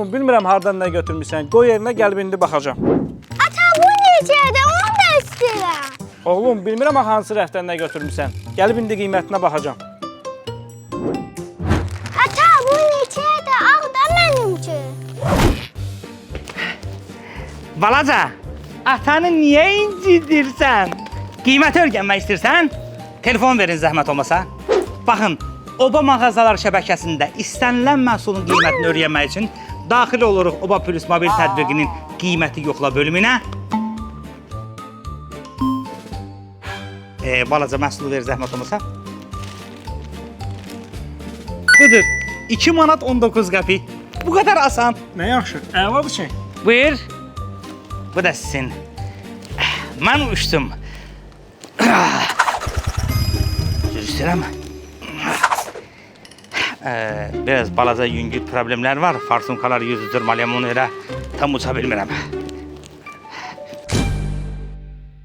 Oğlum, bilmirəm hardan nə götürmüsən. Qoy yerinə, gəlib indi baxacam. Ata, bu neçədir? Onu da istəyirəm. Oğlum, bilmirəm hansı rəfdən nə götürmüsən. Gəlib indi qiymətinə baxacam. Ata, bu neçədir? Ağ da mənimki. Balaca, atanı niyə incidirsən? Qiyməti öyrənmək istəyirsən? Telefon verin zəhmət olmasa. Baxın, Oba mağazalar şəbəkəsində istənilən məhsulun qiymətini öyrənmək üçün daxil oluruq Oba Plus mobil tətbiqinin qiyməti yoxla bölümünə. Balaca məhsulu ver zəhmət olmasa. Budur, 2 manat 19 qəpik. Bu qədər asan. Nə yaxşı, əladır ki. Buyur. Bu da sizin. Mən uçdum. Üzr istəyirəm. Biraz balaca yüngül problemlər var. Farsumkalar yüzüdür, malyamonu elə tam uça bilmirəm.